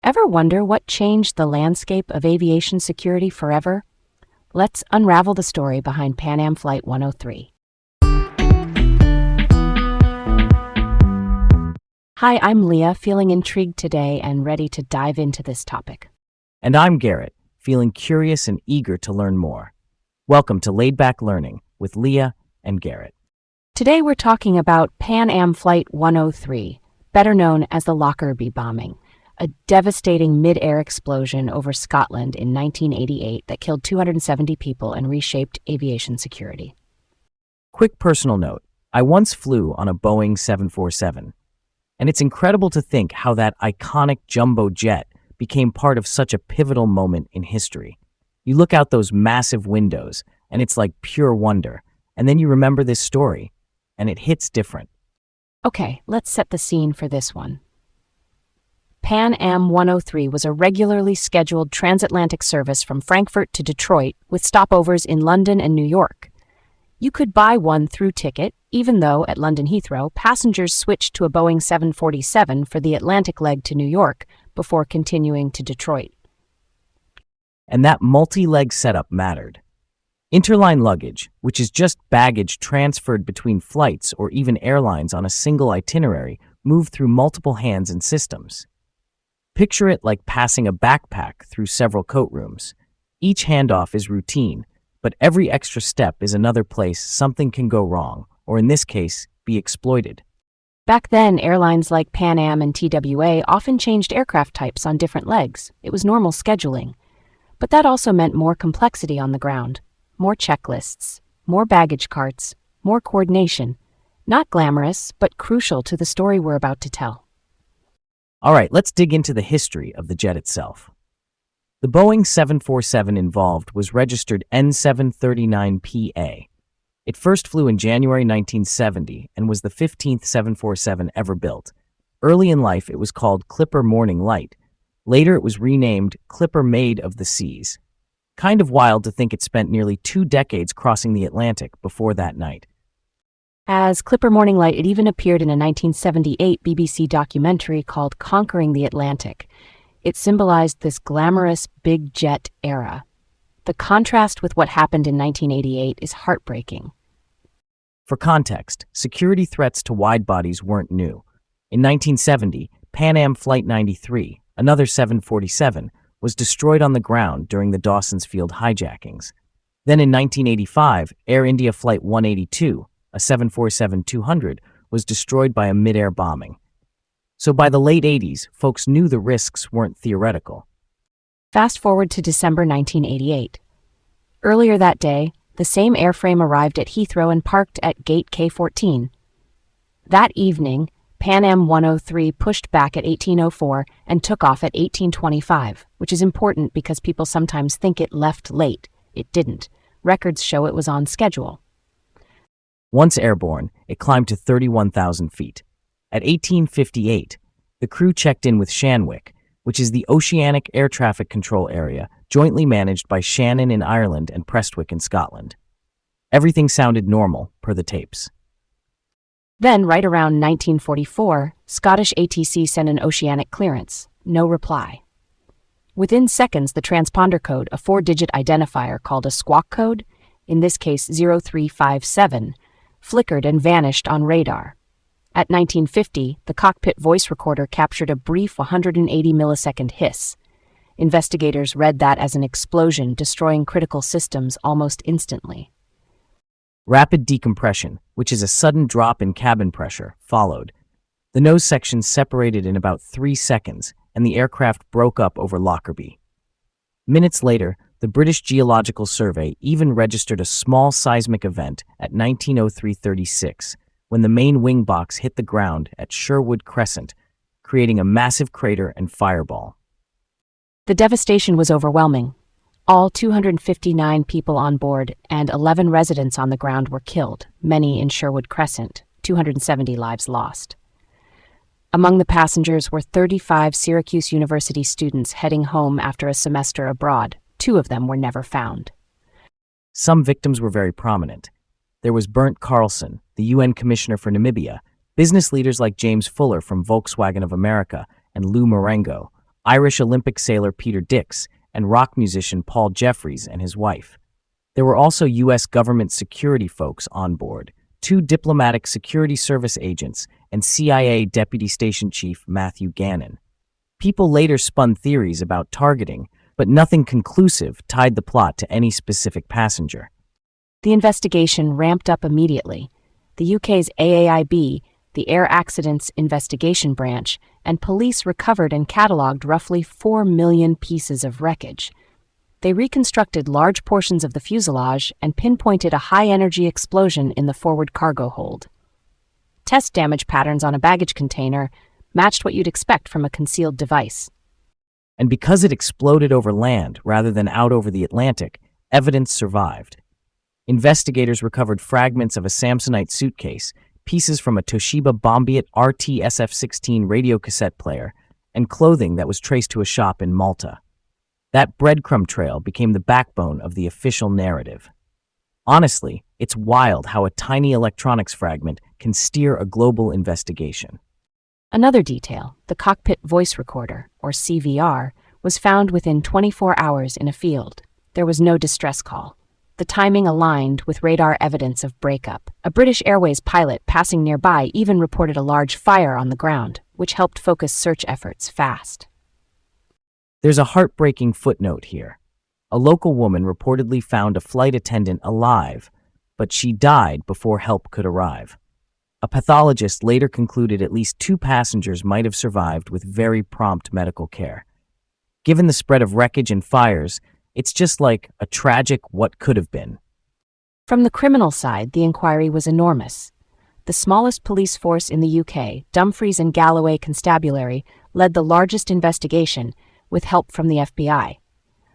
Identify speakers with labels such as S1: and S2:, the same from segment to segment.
S1: Ever wonder what changed the landscape of aviation security forever? Let's unravel the story behind Pan Am Flight 103. Hi, I'm Leah, feeling intrigued today and ready to dive into this topic.
S2: And I'm Garrett, feeling curious and eager to learn more. Welcome to Laid Back Learning with Leah and Garrett.
S1: Today we're talking about Pan Am Flight 103, better known as the Lockerbie bombing, a devastating mid-air explosion over Scotland in 1988 that killed 270 people and reshaped aviation security.
S2: Quick personal note, I once flew on a Boeing 747, and it's incredible to think how that iconic jumbo jet became part of such a pivotal moment in history. You look out those massive windows, and it's like pure wonder, and then you remember this story, and it hits different.
S1: Okay, let's set the scene for this one. Pan Am 103 was a regularly scheduled transatlantic service from Frankfurt to Detroit with stopovers in London and New York. You could buy one through ticket, even though at London Heathrow, passengers switched to a Boeing 747 for the Atlantic leg to New York before continuing to Detroit.
S2: And that multi-leg setup mattered. Interline luggage, which is just baggage transferred between flights or even airlines on a single itinerary, moved through multiple hands and systems. Picture it like passing a backpack through several coat rooms. Each handoff is routine, but every extra step is another place something can go wrong, or in this case, be exploited.
S1: Back then, airlines like Pan Am and TWA often changed aircraft types on different legs. It was normal scheduling. But that also meant more complexity on the ground, more checklists, more baggage carts, more coordination. Not glamorous, but crucial to the story we're about to tell.
S2: All right, let's dig into the history of the jet itself. The Boeing 747 involved was registered N739PA. It first flew in January 1970 and was the 15th 747 ever built. Early in life, it was called Clipper Morning Light. Later, it was renamed Clipper Maid of the Seas. Kind of wild to think it spent nearly 2 decades crossing the Atlantic before that night.
S1: As Clipper Morning Light, it even appeared in a 1978 BBC documentary called Conquering the Atlantic. It symbolized this glamorous big jet era. The contrast with what happened in 1988 is heartbreaking.
S2: For context, security threats to wide bodies weren't new. In 1970, Pan Am Flight 93, another 747, was destroyed on the ground during the Dawson's Field hijackings. Then in 1985, Air India Flight 182, a 747-200, was destroyed by a mid-air bombing. So by the late 80s, folks knew the risks weren't theoretical.
S1: Fast forward to December 1988. Earlier that day, the same airframe arrived at Heathrow and parked at Gate K14. That evening, Pan Am 103 pushed back at 1804 and took off at 1825, which is important because people sometimes think it left late. It didn't. Records show it was on schedule.
S2: Once airborne, it climbed to 31,000 feet. At 1858, the crew checked in with Shanwick, which is the Oceanic Air Traffic Control Area, jointly managed by Shannon in Ireland and Prestwick in Scotland. Everything sounded normal, per the tapes.
S1: Then, right around 1944, Scottish ATC sent an oceanic clearance. No reply. Within seconds, the transponder code, a 4-digit identifier called a squawk code, in this case 0357, flickered and vanished on radar. At 1950, the cockpit voice recorder captured a brief 180 millisecond hiss. Investigators read that as an explosion, destroying critical systems almost instantly.
S2: Rapid decompression, which is a sudden drop in cabin pressure, followed. The nose section separated in about 3 seconds, and the aircraft broke up over Lockerbie. Minutes later, the British Geological Survey even registered a small seismic event at 1903-36 when the main wing box hit the ground at Sherwood Crescent, creating a massive crater and fireball.
S1: The devastation was overwhelming. All 259 people on board and 11 residents on the ground were killed, many in Sherwood Crescent, 270 lives lost. Among the passengers were 35 Syracuse University students heading home after a semester abroad. 2 of them were never found.
S2: Some victims were very prominent. There was Bernd Carlson, the UN Commissioner for Namibia, business leaders like James Fuller from Volkswagen of America, and Lou Marengo, Irish Olympic sailor Peter Dix, and rock musician Paul Jeffries and his wife. There were also U.S. government security folks on board, 2 diplomatic security service agents, and CIA Deputy Station Chief Matthew Gannon. People later spun theories about targeting, but nothing conclusive tied the plot to any specific passenger.
S1: The investigation ramped up immediately. The UK's AAIB, the Air Accidents Investigation Branch, and police recovered and catalogued roughly 4 million pieces of wreckage. They reconstructed large portions of the fuselage and pinpointed a high-energy explosion in the forward cargo hold. Test damage patterns on a baggage container matched what you'd expect from a concealed device.
S2: And because it exploded over land rather than out over the Atlantic, evidence survived. Investigators recovered fragments of a Samsonite suitcase, pieces from a Toshiba Bombiat RT-SF-16 radio cassette player, and clothing that was traced to a shop in Malta. That breadcrumb trail became the backbone of the official narrative. Honestly, it's wild how a tiny electronics fragment can steer a global investigation.
S1: Another detail, the cockpit voice recorder, or CVR, was found within 24 hours in a field. There was no distress call. The timing aligned with radar evidence of breakup. A British Airways pilot passing nearby even reported a large fire on the ground, which helped focus search efforts fast.
S2: There's a heartbreaking footnote here. A local woman reportedly found a flight attendant alive, but she died before help could arrive. A pathologist later concluded at least 2 passengers might have survived with very prompt medical care. Given the spread of wreckage and fires, it's just like a tragic what could have been.
S1: From the criminal side, the inquiry was enormous. The smallest police force in the UK, Dumfries and Galloway Constabulary, led the largest investigation, with help from the FBI.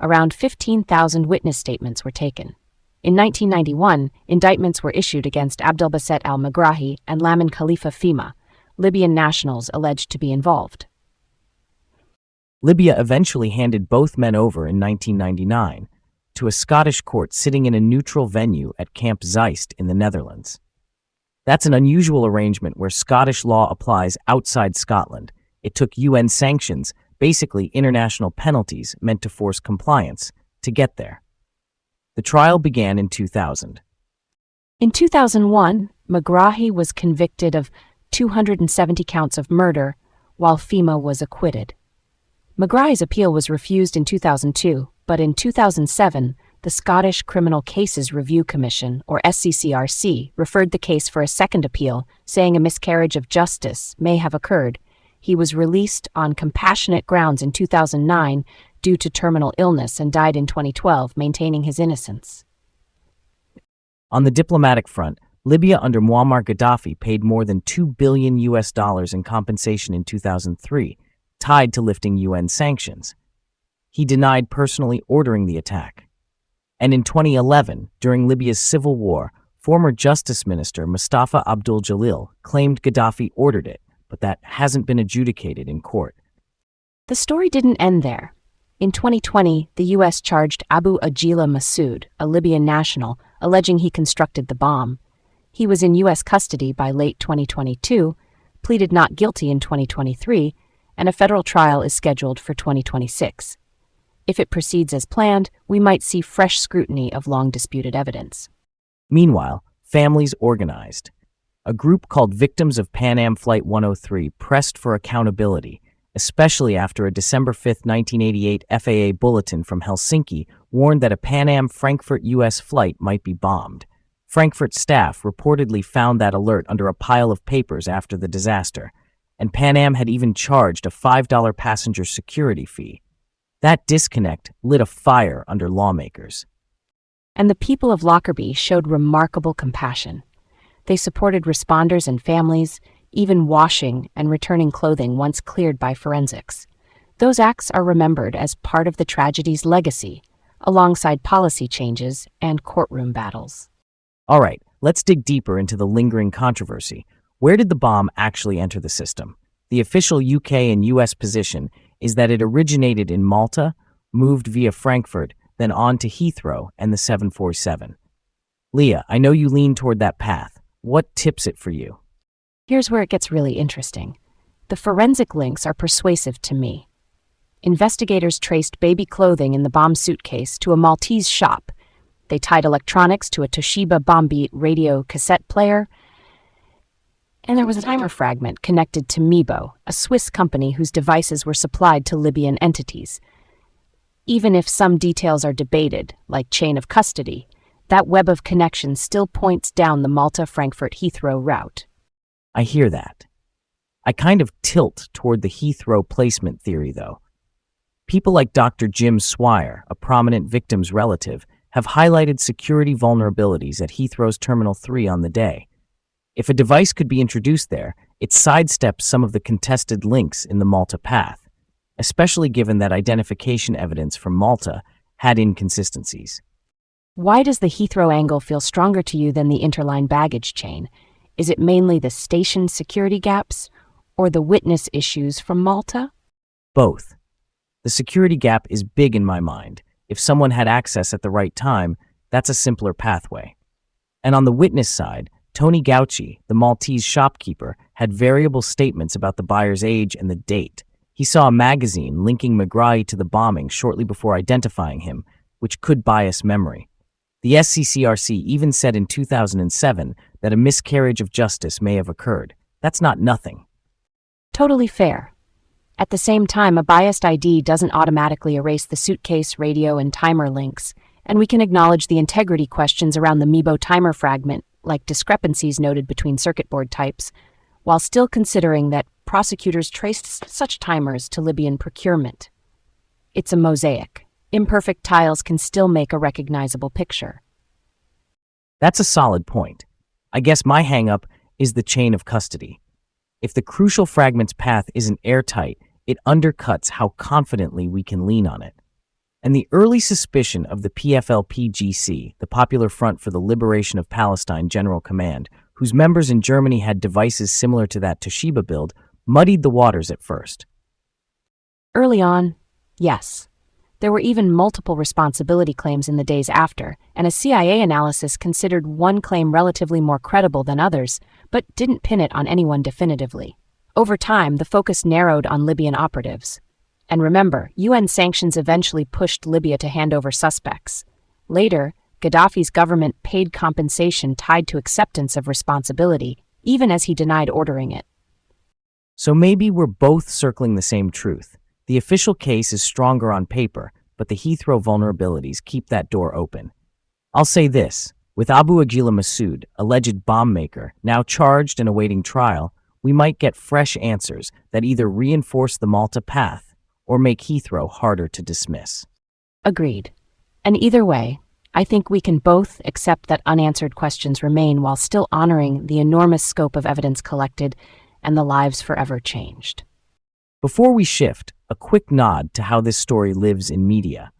S1: Around 15,000 witness statements were taken. In 1991, indictments were issued against Abdelbasset al-Megrahi and Lamin Khalifa Fhimah, Libyan nationals alleged to be involved.
S2: Libya eventually handed both men over in 1999 to a Scottish court sitting in a neutral venue at Camp Zeist in the Netherlands. That's an unusual arrangement where Scottish law applies outside Scotland. It took UN sanctions, basically international penalties meant to force compliance, to get there. The trial began in 2000.
S1: In 2001, Megrahi was convicted of 270 counts of murder, while Fhimah was acquitted. Megrahi's appeal was refused in 2002, but in 2007, the Scottish Criminal Cases Review Commission, or SCCRC, referred the case for a second appeal, saying a miscarriage of justice may have occurred. He was released on compassionate grounds in 2009 due to terminal illness and died in 2012, maintaining his innocence.
S2: On the diplomatic front, Libya under Muammar Gaddafi paid more than $2 billion in compensation in 2003, tied to lifting UN sanctions. He denied personally ordering the attack. And in 2011, during Libya's civil war, former Justice Minister Mustafa Abdul Jalil claimed Gaddafi ordered it, but that hasn't been adjudicated in court.
S1: The story didn't end there. In 2020, the U.S. charged Abu Ajila Massoud, a Libyan national, alleging he constructed the bomb. He was in U.S. custody by late 2022, pleaded not guilty in 2023, and a federal trial is scheduled for 2026. If it proceeds as planned, we might see fresh scrutiny of long-disputed evidence.
S2: Meanwhile, families organized. A group called Victims of Pan Am Flight 103 pressed for accountability, especially after a December 5, 1988 FAA bulletin from Helsinki warned that a Pan Am Frankfurt U.S. flight might be bombed. Frankfurt staff reportedly found that alert under a pile of papers after the disaster, and Pan Am had even charged a $5 passenger security fee. That disconnect lit a fire under lawmakers.
S1: And the people of Lockerbie showed remarkable compassion. They supported responders and families, even washing and returning clothing once cleared by forensics. Those acts are remembered as part of the tragedy's legacy, alongside policy changes and courtroom battles.
S2: All right, let's dig deeper into the lingering controversy. Where did the bomb actually enter the system? The official UK and US position is that it originated in Malta, moved via Frankfurt, then on to Heathrow and the 747. Leah, I know you lean toward that path. What tips it for you?
S1: Here's where it gets really interesting. The forensic links are persuasive to me. Investigators traced baby clothing in the bomb suitcase to a Maltese shop. They tied electronics to a Toshiba Bombbeat radio cassette player, and there was a timer fragment connected to Mebo, a Swiss company whose devices were supplied to Libyan entities. Even if some details are debated, like chain of custody, that web of connections still points down the Malta-Frankfurt-Heathrow route.
S2: I hear that. I kind of tilt toward the Heathrow placement theory, though. People like Dr. Jim Swire, a prominent victim's relative, have highlighted security vulnerabilities at Heathrow's Terminal 3 on the day. If a device could be introduced there, it sidesteps some of the contested links in the Malta path, especially given that identification evidence from Malta had inconsistencies.
S1: Why does the Heathrow angle feel stronger to you than the interline baggage chain? Is it mainly the station security gaps or the witness issues from Malta?
S2: Both. The security gap is big in my mind. If someone had access at the right time, that's a simpler pathway. And on the witness side, Tony Gauci, the Maltese shopkeeper, had variable statements about the buyer's age and the date. He saw a magazine linking Megrahi to the bombing shortly before identifying him, which could bias memory. The SCCRC even said in 2007 that a miscarriage of justice may have occurred. That's not nothing.
S1: Totally fair. At the same time, a biased ID doesn't automatically erase the suitcase, radio, and timer links, and we can acknowledge the integrity questions around the Mebo timer fragment, like discrepancies noted between circuit board types, while still considering that prosecutors traced such timers to Libyan procurement. It's a mosaic. Imperfect tiles can still make a recognizable picture.
S2: That's a solid point. I guess my hang-up is the chain of custody. If the crucial fragment's path isn't airtight, it undercuts how confidently we can lean on it. And the early suspicion of the PFLP-GC, the Popular Front for the Liberation of Palestine General Command, whose members in Germany had devices similar to that Toshiba build, muddied the waters at first.
S1: Early on, yes. There were even multiple responsibility claims in the days after, and a CIA analysis considered one claim relatively more credible than others, but didn't pin it on anyone definitively. Over time, the focus narrowed on Libyan operatives. And remember, UN sanctions eventually pushed Libya to hand over suspects. Later, Gaddafi's government paid compensation tied to acceptance of responsibility, even as he denied ordering it.
S2: So maybe we're both circling the same truth. The official case is stronger on paper, but the Heathrow vulnerabilities keep that door open. I'll say this, with Abu Aghila Massoud, alleged bomb maker, now charged and awaiting trial, we might get fresh answers that either reinforce the Malta path or make Heathrow harder to dismiss.
S1: Agreed. And either way, I think we can both accept that unanswered questions remain while still honoring the enormous scope of evidence collected and the lives forever changed.
S2: Before we shift, a quick nod to how this story lives in media.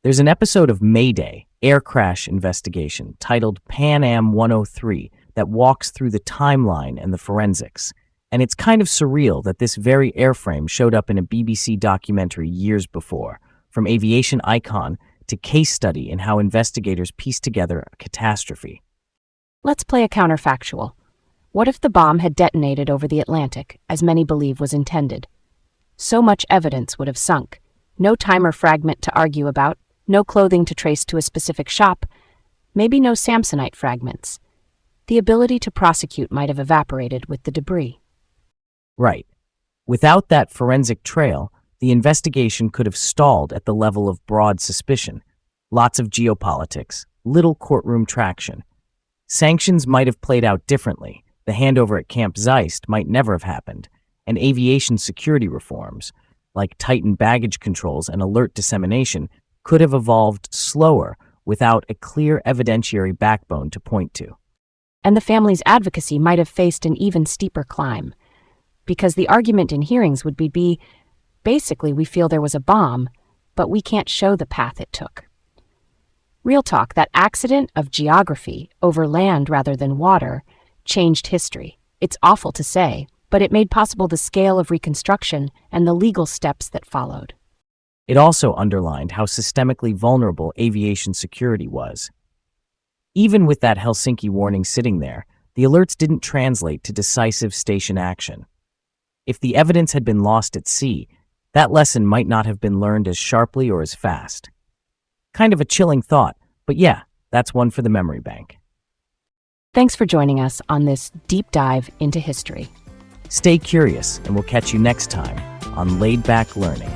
S2: There's an episode of Mayday, Air Crash Investigation, titled Pan Am 103, that walks through the timeline and the forensics. And it's kind of surreal that this very airframe showed up in a BBC documentary years before, from aviation icon to case study in how investigators piece together a catastrophe.
S1: Let's play a counterfactual. What if the bomb had detonated over the Atlantic, as many believe was intended? So much evidence would have sunk. No timer fragment to argue about, no clothing to trace to a specific shop, maybe no Samsonite fragments. The ability to prosecute might have evaporated with the debris.
S2: Right. Without that forensic trail, the investigation could have stalled at the level of broad suspicion. Lots of geopolitics, little courtroom traction. Sanctions might have played out differently. The handover at Camp Zeist might never have happened. And aviation security reforms, like tightened baggage controls and alert dissemination, could have evolved slower without a clear evidentiary backbone to point to.
S1: And the family's advocacy might have faced an even steeper climb. Because the argument in hearings would be, basically we feel there was a bomb, but we can't show the path it took. Real talk, that accident of geography over land rather than water changed history. It's awful to say, but it made possible the scale of reconstruction and the legal steps that followed.
S2: It also underlined how systemically vulnerable aviation security was. Even with that Helsinki warning sitting there, the alerts didn't translate to decisive station action. If the evidence had been lost at sea, that lesson might not have been learned as sharply or as fast. Kind of a chilling thought, but yeah, that's one for the memory bank.
S1: Thanks for joining us on this deep dive into history.
S2: Stay curious, and we'll catch you next time on Laid Back Learning.